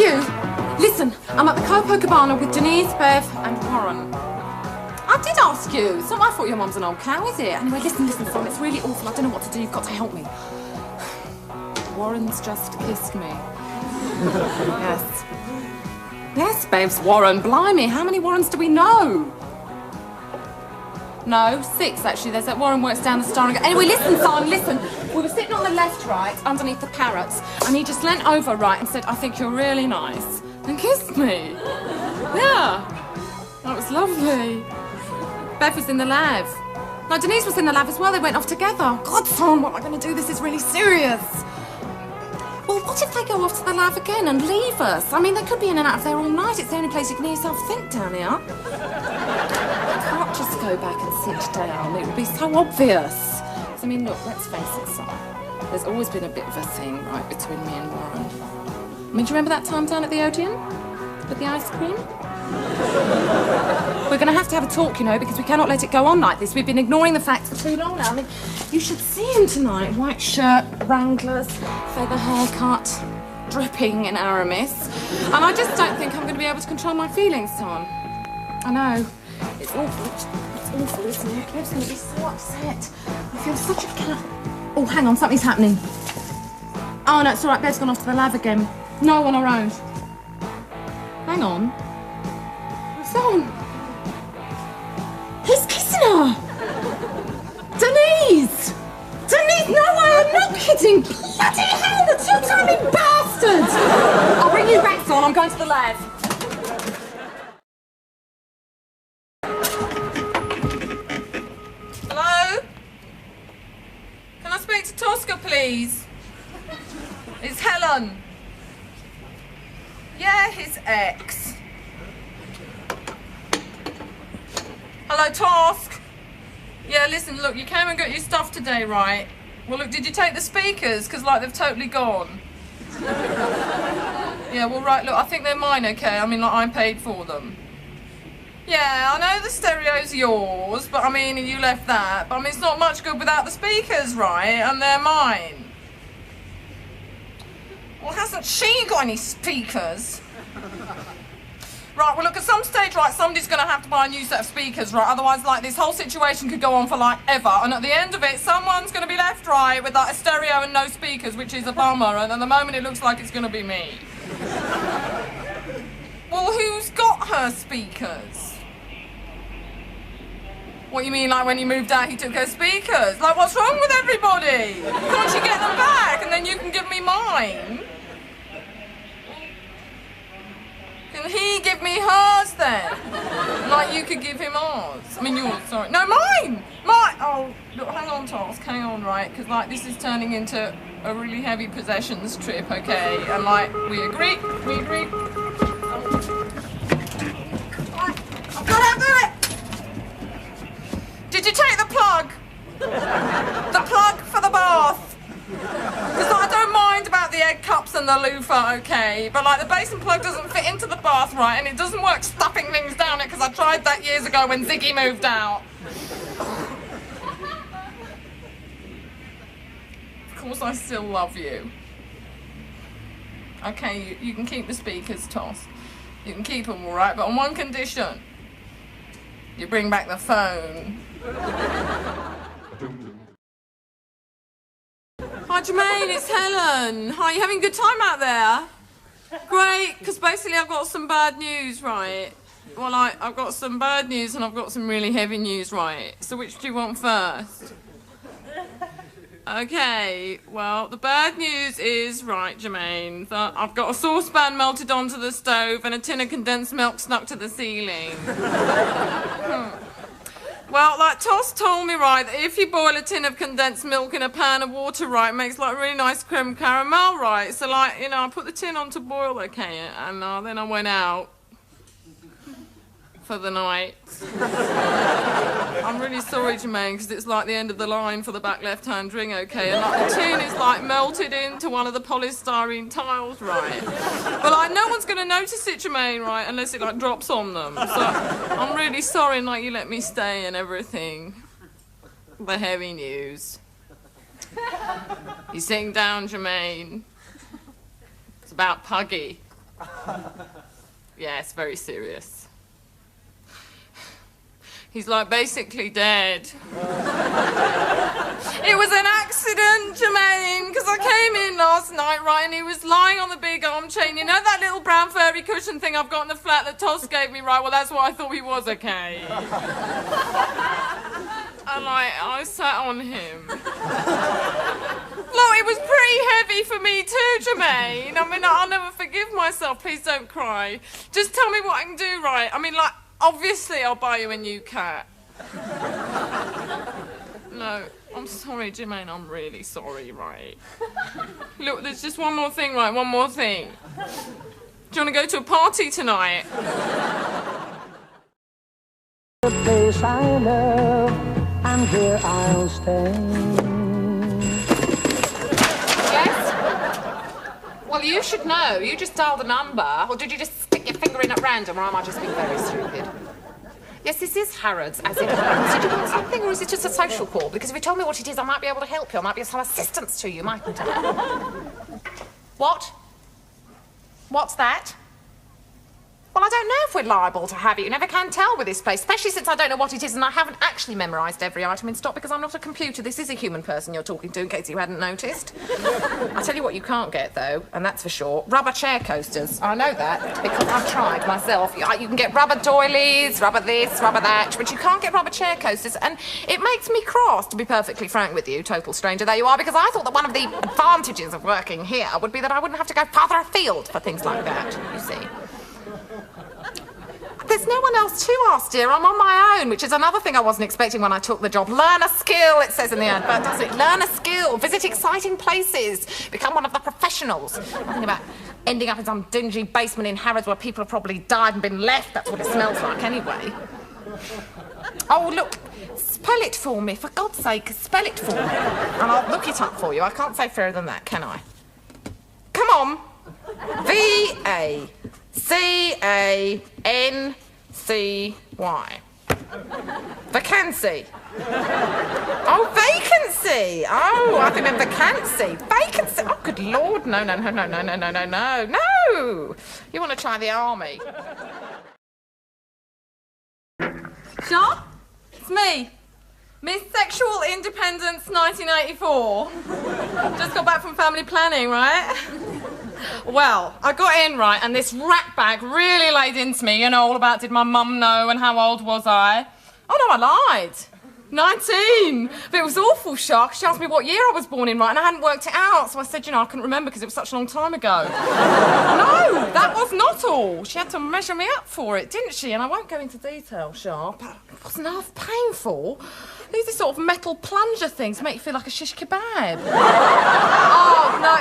Hugh, listen, I'm at the Copacabana with Denise, Bev and Warren. I did ask you. It's not my fault your mum's an old cow, is it? Anyway, listen, Sam, it's really awful. I don't know what to do. You've got to help me. Warren's just kissed me. Yes. Yes, Bev's Warren. Blimey, how many Warrens do we know? No, 6 actually. There's that Warren works down the star. Anyway, listen, Simon, listen. We were sitting on the left, right, underneath the parrots, and he just leant over, right, and said, I think you're really nice, and kissed me. Yeah. That was lovely. Bev was in the lav. No, Denise was in the lav as well. They went off together. God, Son, what am I going to do? This is really serious. Well, what if they go off to the lav again and leave us? I mean, they could be in and out of there all night. It's the only place you can hear yourself think down here. You can't just go back and sit down. It would be so obvious. I mean, look, let's face it, Son. There's always been a bit of a thing, right, between me and Warren. I mean, do you remember that time down at the Odeon? With the ice cream? We're going to have a talk, you know, because we cannot let it go on like this. We've been ignoring the facts for too long now. I mean, you should see him tonight. White shirt, Wranglers, feather haircut, dripping in Aramis. And I just don't think I'm going to be able to control my feelings, Son. I know. It's awful. It's awful, isn't it? Bev's going to be so upset. I feel such a cat. Oh, hang on, something's happening. Oh, no, it's all right. Bev's gone off to the lav again. No, on her own. Hang on. What's on? He's kissing her! Denise! Denise, no, I am not kidding! Bloody hell, the two-timing bastard! I'll bring you back, Son. I'm going to the lav. Hello? Can I speak to Tosca, please? It's Helen. Yeah, his ex. Hello, Tosk. Yeah, listen, look, you came and got your stuff today, right? Well, look, did you take the speakers? Because, like, they've totally gone. Yeah, well, right, look, I think they're mine, okay? I mean, like, I paid for them. Yeah, I know the stereo's yours, but, I mean, you left that. But, I mean, it's not much good without the speakers, right? And they're mine. Well, hasn't she got any speakers? Right, well, look, at some stage, right, somebody's going to have to buy a new set of speakers, right? Otherwise, like, this whole situation could go on for, like, ever. And at the end of it, someone's going to be left, right, with, like, a stereo and no speakers, which is a bummer. And at the moment, it looks like it's going to be me. Well, who's got her speakers? What, you mean, like, when he moved out, he took her speakers? Like, what's wrong with everybody? Can't you get them back, and then you can give me mine? Can he give me hers, then? Like, you could give him ours. I mean, yours, sorry. No, mine! Mine! Oh, look, hang on, Tosk, hang on, right? Because, like, this is turning into a really heavy possessions trip, okay? And, like, we agree. I've got to do it! Did you take the plug? The plug for the bath? Because I don't mind about the egg cups and the loofah, okay? But, like, the basin plug doesn't fit into the bath, right? And it doesn't work stuffing things down it, because I tried that years ago when Ziggy moved out. Of course I still love you. Okay, you can keep the speakers, Toss. You can keep them, all right? But on one condition. You bring back the phone. Hi, Jermaine, it's Helen. Hi, you having a good time out there? Great, because basically I've got some bad news, right? Well, I've got some bad news and I've got some really heavy news, right? So which do you want first? Okay, well, the bad news is, right, Jermaine, that I've got a saucepan melted onto the stove and a tin of condensed milk stuck to the ceiling. Well, like, Toss told me, right, that if you boil a tin of condensed milk in a pan of water, right, it makes, like, really nice creme caramel, right? So, like, you know, I put the tin on to boil, okay, and then I went out for the night. I'm really sorry, Jermaine, because it's, like, the end of the line for the back left-hand ring, okay? And, like, the tin is, like, melted into one of the polystyrene tiles, right? But, like, no one's going to notice it, Jermaine, right, unless it, like, drops on them. So, I'm really sorry, like, you let me stay and everything. The heavy news. You sitting down, Jermaine? It's about Puggy. Yeah, it's very serious. He's like basically dead. It was an accident, Jermaine, because I came in last night, right, and he was lying on the big armchair. You know that little brown furry cushion thing I've got in the flat that Toss gave me, right? Well, that's what I thought he was, okay. And I sat on him. Look, it was pretty heavy for me too, Jermaine. I mean, I'll never forgive myself. Please don't cry. Just tell me what I can do, right? I mean, like, obviously I'll buy you a new cat. No, I'm sorry, Jermaine. I'm really sorry, right? Look, there's just one more thing, right? One more thing. Do you want to go to a party tonight? The place I love, and here I'll stay. Yes? Well, you should know. You just dialed the number. Or did you just stick your finger in at random, or am I just being very stupid? Yes, this is Harrods, as it happens. Did you want something, or is it just a social call? Because if you told me what it is, I might be able to help you. I might be of some assistance to you, mightn't I? What? What's that? Well, I don't know if we're liable to have it. You never can tell with this place, especially since I don't know what it is and I haven't actually memorised every item in stock because I'm not a computer. This is a human person you're talking to, in case you hadn't noticed. I'll tell you what you can't get, though, and that's for sure, rubber chair coasters. I know that because I've tried myself. You can get rubber doilies, rubber this, rubber that, but you can't get rubber chair coasters, and it makes me cross, to be perfectly frank with you, total stranger there you are, because I thought that one of the advantages of working here would be that I wouldn't have to go farther afield for things like that, you see. There's no one else to ask, dear. I'm on my own, which is another thing I wasn't expecting when I took the job. Learn a skill, it says in the advert, doesn't it? Learn a skill, visit exciting places, become one of the professionals. Nothing about ending up in some dingy basement in Harrods where people have probably died and been left. That's what it smells like anyway. Oh, look, spell it for me, for God's sake, spell it for me. And I'll look it up for you. I can't say fairer than that, can I? Come on. V-A-C-A-N-C-Y. Vacancy. Oh, vacancy. Oh, I think vacancy. Vacancy. Oh, good Lord. No. You want to try the army. Sean? It's me. Miss Sexual Independence 1984. Just got back from family planning, right? Well, I got in, right, and this rat bag really laid into me, you know, all about did my mum know and how old was I? Oh, no, I lied. 19. But it was awful shock. She asked me what year I was born in, right, and I hadn't worked it out, so I said, you know, I couldn't remember because it was such a long time ago. No, that was not all. She had to measure me up for it, didn't she? And I won't go into detail, Sharp, but it wasn't half painful. These are sort of metal plunger things to make you feel like a shish kebab. Oh, no,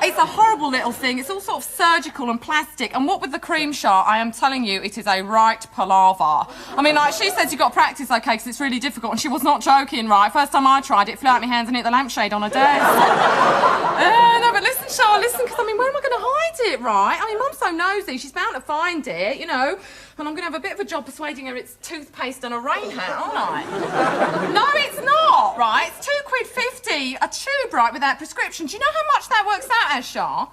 it's a horrible little thing. It's all sort of surgical and plastic. And what with the cream shot, I am telling you, it is a right palaver. I mean, like, she says you've got to practice, OK, because it's really difficult. And she was not joking, right? First time I tried it, flew out my hands and hit the lampshade on her desk. No, but listen, Char, listen, because, I mean, where am I going to hide it, right? I mean, Mum's so nosy, she's bound to find it, you know. And I'm going to have a bit of a job persuading her it's toothpaste and a rain hat, aren't I? No, it's not, right? It's £2.50 a tube, right, without prescription. Do you know how much that works out as, Char?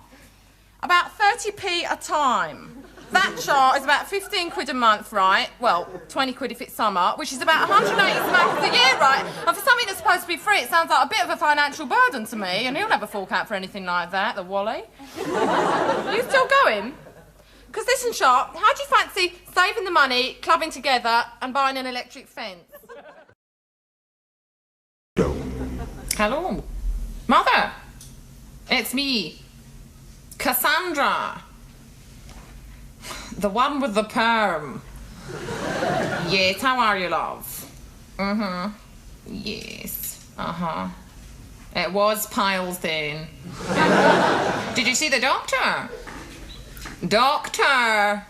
About 30p a time. That, Char, is about 15 quid a month, right? Well, 20 quid if it's summer, which is about 180 pounds a year, right? And for something that's supposed to be free, it sounds like a bit of a financial burden to me, and he'll never fork out for anything like that, the Wally. Are you still going? Because listen, Sharp, how do you fancy saving the money, clubbing together, and buying an electric fence? Hello. Mother. It's me. Cassandra. The one with the perm. Yes, how are you, love? Yes. It was piles then. Did you see the doctor? Doctor!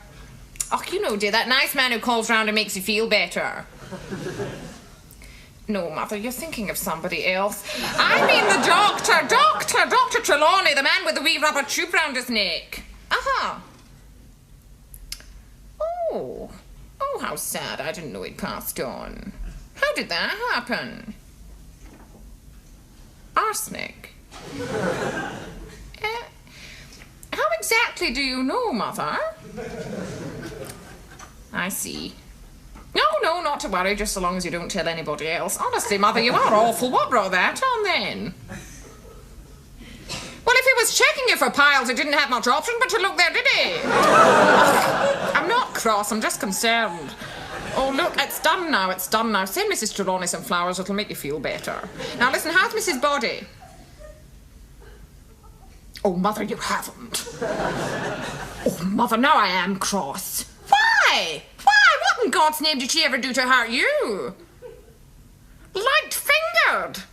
Oh, you know, dear, that nice man who calls round and makes you feel better. No, Mother, you're thinking of somebody else. I mean the doctor! Dr. Trelawney, the man with the wee rubber tube round his neck. Oh, how sad. I didn't know he'd passed on. How did that happen? Arsenic. How exactly exactly do you know, Mother? I see. No, not to worry, just so long as you don't tell anybody else. Honestly, Mother, you are awful. What brought that on, then? Well, if he was checking you for piles, he didn't have much option but to look there, did he? I'm not cross, I'm just concerned. Oh, look, it's done now, it's done now. Send Mrs. Trelawney some flowers, it'll make you feel better. Now, listen, how's Mrs. Body? Oh, Mother, you haven't. Oh, Mother, now I am cross. Why? What in God's name did she ever do to hurt you? Light-fingered?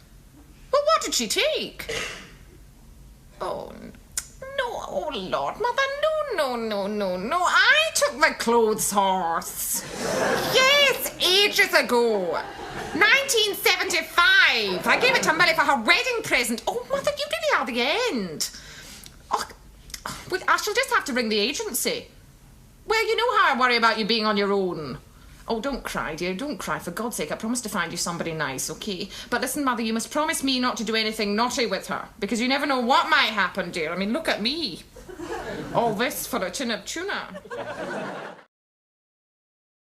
Well, what did she take? Oh, no, oh, Lord, Mother, no. I took the clothes horse. Yes, ages ago. 1975. I gave it to Millie for her wedding present. Oh, Mother, you really are the end. Oh, well, I shall just have to ring the agency. Well, you know how I worry about you being on your own. Oh, don't cry, dear, don't cry. For God's sake, I promise to find you somebody nice, okay? But listen, Mother, you must promise me not to do anything naughty with her, because you never know what might happen, dear. I mean, look at me. All this for a tin of tuna.